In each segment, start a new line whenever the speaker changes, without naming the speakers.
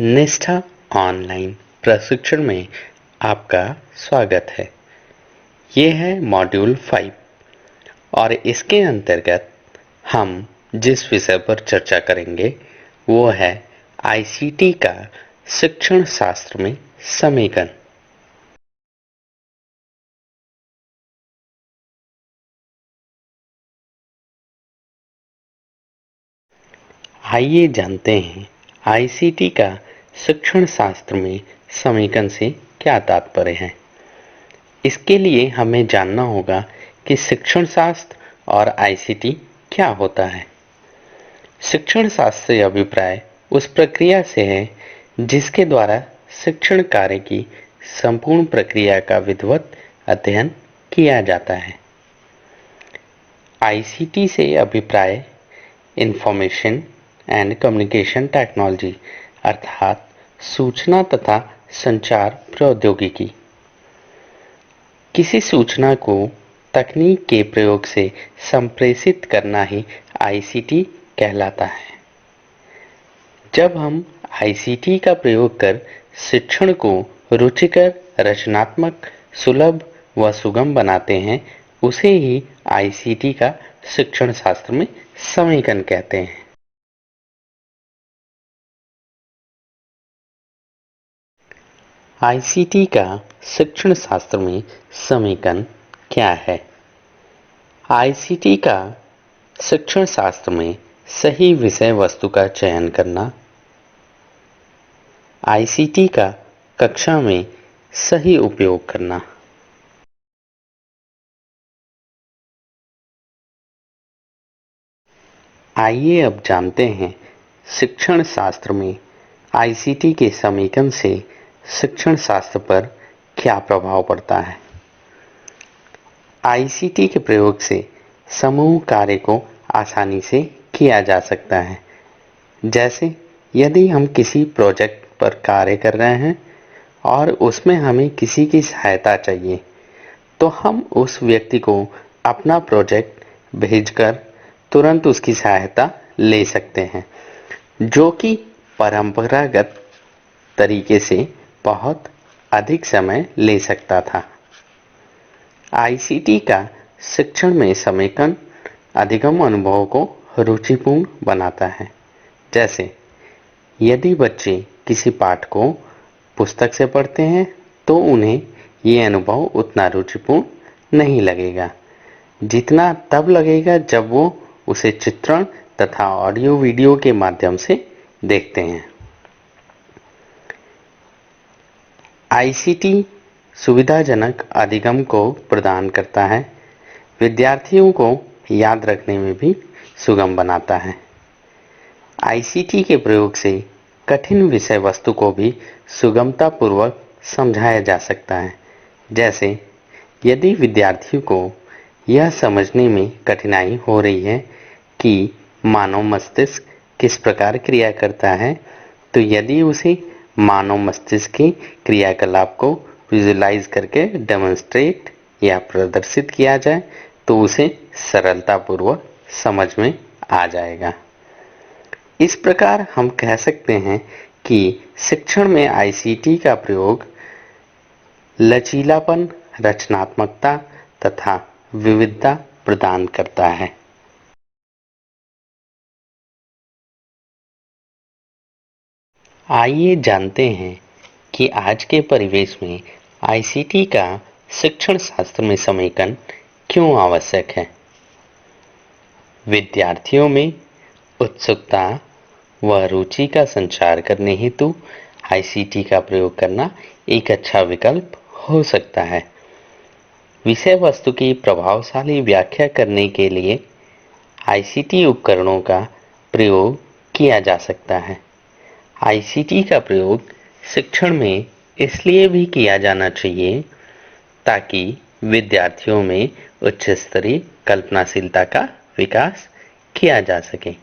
निष्ठा ऑनलाइन प्रशिक्षण में आपका स्वागत है। ये है मॉड्यूल 5 और इसके अंतर्गत हम जिस विषय पर चर्चा करेंगे वो है आईसीटी का शिक्षण शास्त्र में समेकन। आइए जानते हैं आईसीटी का शिक्षण शास्त्र में समेकन से क्या तात्पर्य है। इसके लिए हमें जानना होगा कि शिक्षण शास्त्र और आईसीटी क्या होता है। शिक्षण शास्त्र से अभिप्राय उस प्रक्रिया से है जिसके द्वारा शिक्षण कार्य की संपूर्ण प्रक्रिया का विधिवत अध्ययन किया जाता है। आईसीटी से अभिप्राय इंफॉर्मेशन एंड कम्युनिकेशन टेक्नोलॉजी अर्थात सूचना तथा संचार प्रौद्योगिकी। किसी सूचना को तकनीक के प्रयोग से संप्रेषित करना ही आईसीटी कहलाता है। जब हम आईसीटी का प्रयोग कर शिक्षण को रुचिकर, रचनात्मक, सुलभ व सुगम बनाते हैं, उसे ही आईसीटी का शिक्षण शास्त्र में समेकन कहते हैं। आईसीटी का शिक्षण शास्त्र में समेकन क्या है? आईसीटी का शिक्षण शास्त्र में सही विषय वस्तु का चयन करना, आईसीटी का कक्षा में सही उपयोग करना। आइए अब जानते हैं शिक्षण शास्त्र में आईसीटी के समेकन से शिक्षण शास्त्र पर क्या प्रभाव पड़ता है। आईसीटी के प्रयोग से समूह कार्य को आसानी से किया जा सकता है। जैसे यदि हम किसी प्रोजेक्ट पर कार्य कर रहे हैं और उसमें हमें किसी की सहायता चाहिए, तो हम उस व्यक्ति को अपना प्रोजेक्ट भेजकर तुरंत उसकी सहायता ले सकते हैं, जो कि परंपरागत तरीके से बहुत अधिक समय ले सकता था। आईसीटी का शिक्षण में समेकन अधिगम अनुभव को रुचिपूर्ण बनाता है। जैसे यदि बच्चे किसी पाठ को पुस्तक से पढ़ते हैं तो उन्हें ये अनुभव उतना रुचिपूर्ण नहीं लगेगा जितना तब लगेगा जब वो उसे चित्रण तथा ऑडियो वीडियो के माध्यम से देखते हैं। आईसीटी सुविधाजनक अधिगम को प्रदान करता है, विद्यार्थियों को याद रखने में भी सुगम बनाता है। आईसीटी के प्रयोग से कठिन विषय वस्तु को भी सुगमतापूर्वक समझाया जा सकता है। जैसे यदि विद्यार्थियों को यह समझने में कठिनाई हो रही है कि मानव मस्तिष्क किस प्रकार क्रिया करता है, तो यदि उसे मानव मस्तिष्क की क्रियाकलाप को विजुलाइज करके डेमोन्स्ट्रेट या प्रदर्शित किया जाए तो उसे सरलतापूर्वक समझ में आ जाएगा। इस प्रकार हम कह सकते हैं कि शिक्षण में आईसीटी का प्रयोग लचीलापन, रचनात्मकता तथा विविधता प्रदान करता है। आइए जानते हैं कि आज के परिवेश में आईसीटी का शिक्षण शास्त्र में समेकन क्यों आवश्यक है। विद्यार्थियों में उत्सुकता व रुचि का संचार करने हेतु आईसीटी का प्रयोग करना एक अच्छा विकल्प हो सकता है। विषय वस्तु की प्रभावशाली व्याख्या करने के लिए आईसीटी उपकरणों का प्रयोग किया जा सकता है। आईसीटी का प्रयोग शिक्षण में इसलिए भी किया जाना चाहिए ताकि विद्यार्थियों में उच्च स्तरीय कल्पनाशीलता का विकास किया जा सके।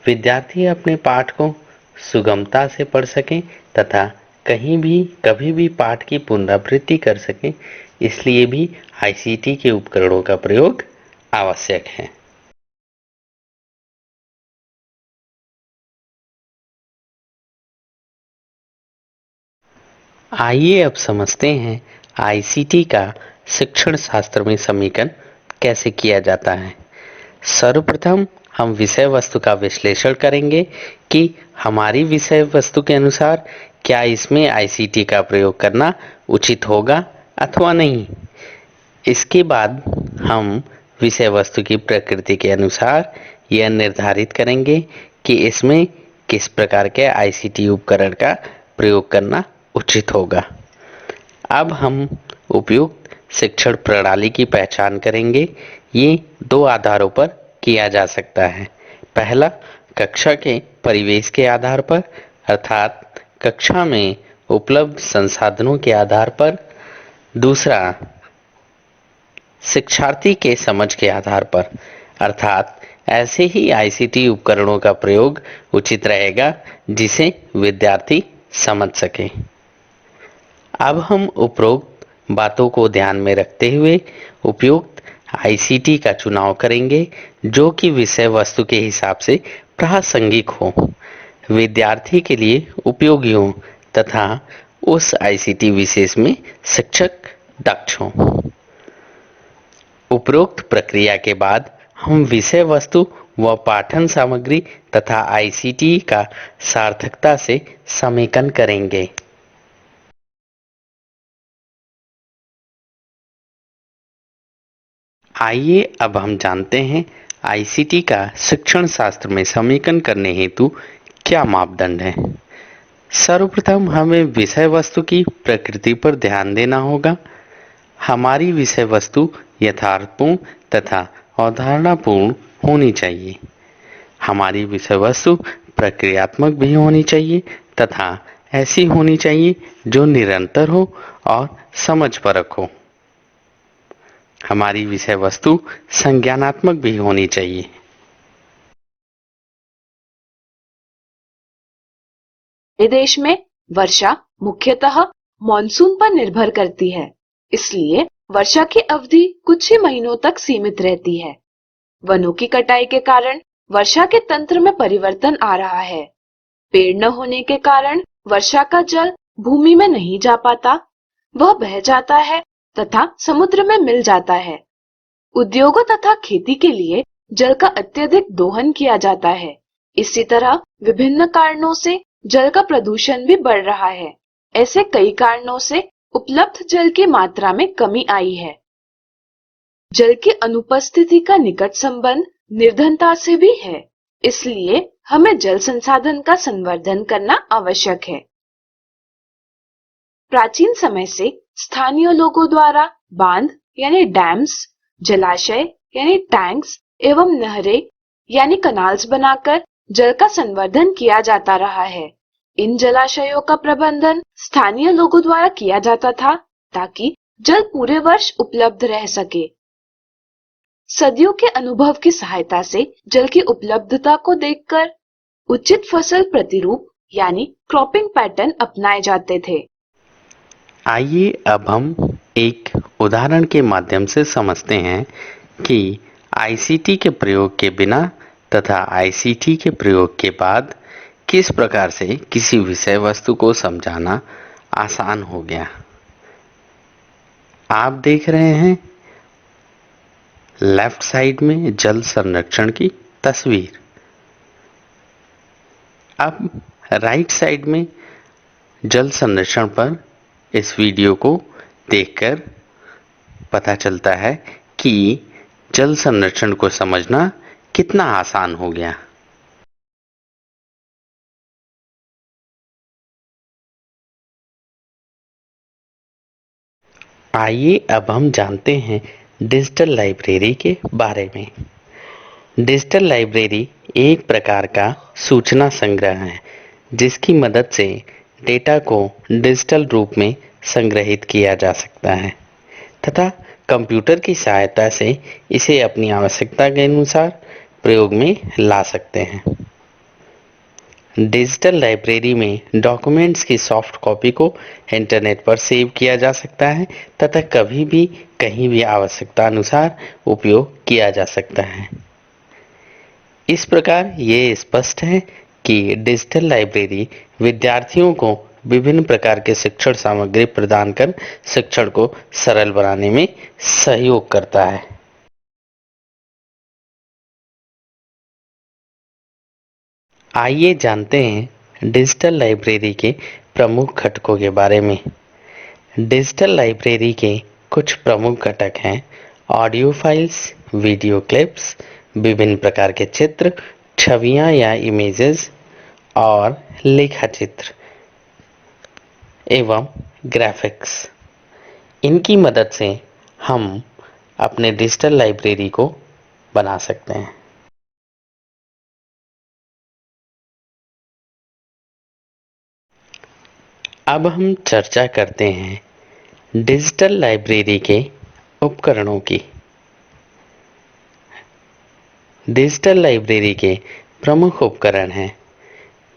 विद्यार्थी अपने पाठ को सुगमता से पढ़ सकें तथा कहीं भी कभी भी पाठ की पुनरावृत्ति कर सकें, इसलिए भी आईसीटी के उपकरणों का प्रयोग आवश्यक है। आइए अब समझते हैं आईसीटी का शिक्षण शास्त्र में समीकरण कैसे किया जाता है। सर्वप्रथम हम विषय वस्तु का विश्लेषण करेंगे कि हमारी विषय वस्तु के अनुसार क्या इसमें आईसीटी का प्रयोग करना उचित होगा अथवा नहीं। इसके बाद हम विषय वस्तु की प्रकृति के अनुसार यह निर्धारित करेंगे कि इसमें किस प्रकार के आईसीटी उपकरण का प्रयोग करना उचित होगा। अब हम उपयुक्त शिक्षण प्रणाली की पहचान करेंगे। ये दो आधारों पर किया जा सकता है। पहला, कक्षा के परिवेश के आधार पर अर्थात कक्षा में उपलब्ध संसाधनों के आधार पर। दूसरा, शिक्षार्थी के समझ के आधार पर अर्थात ऐसे ही आईसीटी उपकरणों का प्रयोग उचित रहेगा जिसे विद्यार्थी समझ सके। अब हम उपरोक्त बातों को ध्यान में रखते हुए उपयुक्त आईसीटी का चुनाव करेंगे जो कि विषय वस्तु के हिसाब से प्रासंगिक हो, विद्यार्थी के लिए उपयोगी हो तथा उस आईसीटी विशेष में शिक्षक दक्ष हो। उपरोक्त प्रक्रिया के बाद हम विषय वस्तु व पाठन सामग्री तथा आईसीटी का सार्थकता से समेकन करेंगे। आइए अब हम जानते हैं आईसीटी का शिक्षण शास्त्र में समेकन करने हेतु क्या मापदंड है। सर्वप्रथम हमें विषय वस्तु की प्रकृति पर ध्यान देना होगा। हमारी विषय वस्तु यथार्थपूर्ण तथा अवधारणापूर्ण होनी चाहिए। हमारी विषय वस्तु प्रक्रियात्मक भी होनी चाहिए तथा ऐसी होनी चाहिए जो निरंतर हो और समझपरक हो। हमारी विषय वस्तु संज्ञानात्मक भी होनी चाहिए।
देश में वर्षा मुख्यतः मॉनसून पर निर्भर करती है, इसलिए वर्षा की अवधि कुछ ही महीनों तक सीमित रहती है। वनों की कटाई के कारण वर्षा के तंत्र में परिवर्तन आ रहा है। पेड़ न होने के कारण वर्षा का जल भूमि में नहीं जा पाता, वह बह जाता है तथा समुद्र में मिल जाता है। उद्योगों तथा खेती के लिए जल का अत्यधिक दोहन किया जाता है। इसी तरह विभिन्न कारणों से जल का प्रदूषण भी बढ़ रहा है। ऐसे कई कारणों से उपलब्ध जल की मात्रा में कमी आई है। जल की अनुपस्थिति का निकट संबंध निर्धनता से भी है, इसलिए हमें जल संसाधन का संवर्धन करना आवश्यक है। प्राचीन समय से स्थानीय लोगों द्वारा बांध यानी डैम्स, जलाशय यानी टैंक्स एवं नहरें यानी कनाल्स बनाकर जल का संवर्धन किया जाता रहा है। इन जलाशयों का प्रबंधन स्थानीय लोगों द्वारा किया जाता था ताकि जल पूरे वर्ष उपलब्ध रह सके। सदियों के अनुभव की सहायता से जल की उपलब्धता को देखकर उचित फसल प्रतिरूप यानी क्रॉपिंग पैटर्न अपनाए जाते थे।
आइए अब हम एक उदाहरण के माध्यम से समझते हैं कि आईसीटी के प्रयोग के बिना तथा आईसीटी के प्रयोग के बाद किस प्रकार से किसी विषय वस्तु को समझाना आसान हो गया। आप देख रहे हैं लेफ्ट साइड में जल संरक्षण की तस्वीर। अब राइट साइड में जल संरक्षण पर इस वीडियो को देखकर पता चलता है कि जल संरक्षण को समझना कितना आसान हो गया। आइए अब हम जानते हैं डिजिटल लाइब्रेरी के बारे में। डिजिटल लाइब्रेरी एक प्रकार का सूचना संग्रह है जिसकी मदद से डेटा को डिजिटल रूप में संग्रहित किया जा सकता है तथा कंप्यूटर की सहायता से इसे अपनी आवश्यकता के अनुसार प्रयोग में ला सकते हैं। डिजिटल लाइब्रेरी में डॉक्यूमेंट्स की सॉफ्ट कॉपी को इंटरनेट पर सेव किया जा सकता है तथा कभी भी कहीं भी आवश्यकता अनुसार उपयोग किया जा सकता है। इस प्रकार ये स्पष्ट है कि डिजिटल लाइब्रेरी विद्यार्थियों को विभिन्न प्रकार के शिक्षण सामग्री प्रदान कर शिक्षण को सरल बनाने में सहयोग करता है। आइए जानते हैं डिजिटल लाइब्रेरी के प्रमुख घटकों के बारे में। डिजिटल लाइब्रेरी के कुछ प्रमुख घटक हैं ऑडियो फाइल्स, वीडियो क्लिप्स, विभिन्न प्रकार के चित्र, छवियां या इमेजेस और लेखा चित्र एवं ग्राफिक्स। इनकी मदद से हम अपने डिजिटल लाइब्रेरी को बना सकते हैं। अब हम चर्चा करते हैं डिजिटल लाइब्रेरी के उपकरणों की। डिजिटल लाइब्रेरी के प्रमुख उपकरण हैं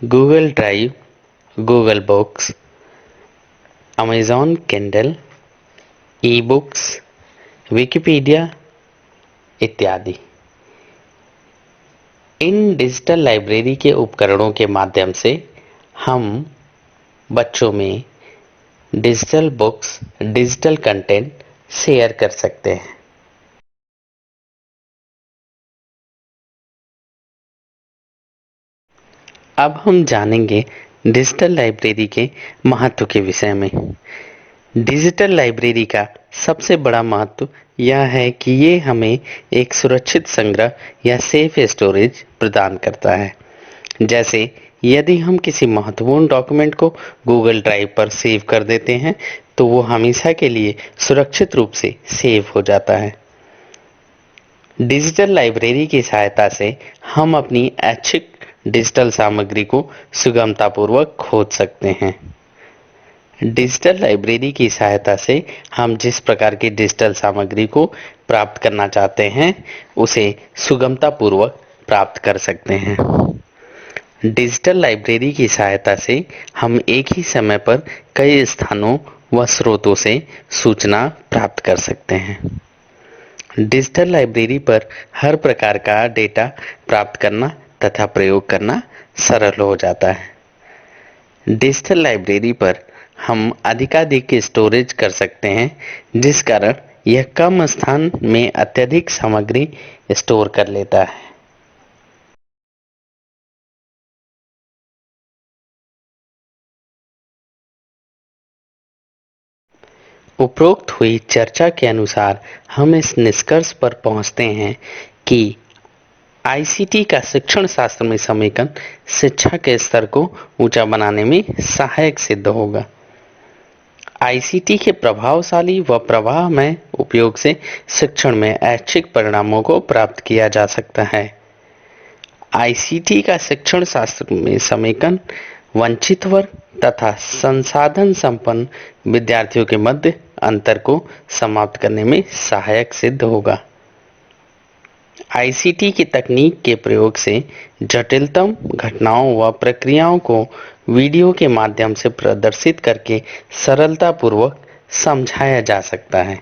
Google drive, Google books, Amazon Kindle, e books, Wikipedia इत्यादि। इन डिजिटल लाइब्रेरी के उपकरणों के माध्यम से हम बच्चों में digital books, digital content share कर सकते हैं। अब हम जानेंगे डिजिटल लाइब्रेरी के महत्व के विषय में। डिजिटल लाइब्रेरी का सबसे बड़ा महत्व यह है कि ये हमें एक सुरक्षित संग्रह या सेफ स्टोरेज प्रदान करता है। जैसे यदि हम किसी महत्वपूर्ण डॉक्यूमेंट को गूगल ड्राइव पर सेव कर देते हैं तो वो हमेशा के लिए सुरक्षित रूप से सेव हो जाता है। डिजिटल लाइब्रेरी की सहायता से हम अपनी ऐच्छिक डिजिटल सामग्री को सुगमतापूर्वक खोज सकते हैं। डिजिटल लाइब्रेरी की सहायता से हम जिस प्रकार की डिजिटल सामग्री को प्राप्त करना चाहते हैं उसे सुगमतापूर्वक प्राप्त कर सकते हैं। डिजिटल लाइब्रेरी की सहायता से हम एक ही समय पर कई स्थानों व स्रोतों से सूचना प्राप्त कर सकते हैं। डिजिटल लाइब्रेरी पर हर प्रकार का डेटा प्राप्त करना तथा प्रयोग करना सरल हो जाता है। डिजिटल लाइब्रेरी पर हम अधिकाधिक स्टोरेज कर सकते हैं जिस कारण यह कम स्थान में अत्यधिक सामग्री स्टोर कर लेता है। उपरोक्त हुई चर्चा के अनुसार हम इस निष्कर्ष पर पहुंचते हैं कि आईसीटी का शिक्षण शास्त्र में समेकन शिक्षा के स्तर को ऊंचा बनाने में सहायक सिद्ध होगा। आईसीटी के प्रभावशाली व प्रवाहमय उपयोग से शिक्षण में ऐच्छिक परिणामों को प्राप्त किया जा सकता है। आईसीटी का शिक्षण शास्त्र में समेकन वंचित वर्ग तथा संसाधन संपन्न विद्यार्थियों के मध्य अंतर को समाप्त करने में सहायक सिद्ध होगा। आईसीटी की तकनीक के प्रयोग से जटिलतम घटनाओं व प्रक्रियाओं को वीडियो के माध्यम से प्रदर्शित करके सरलतापूर्वक समझाया जा सकता है।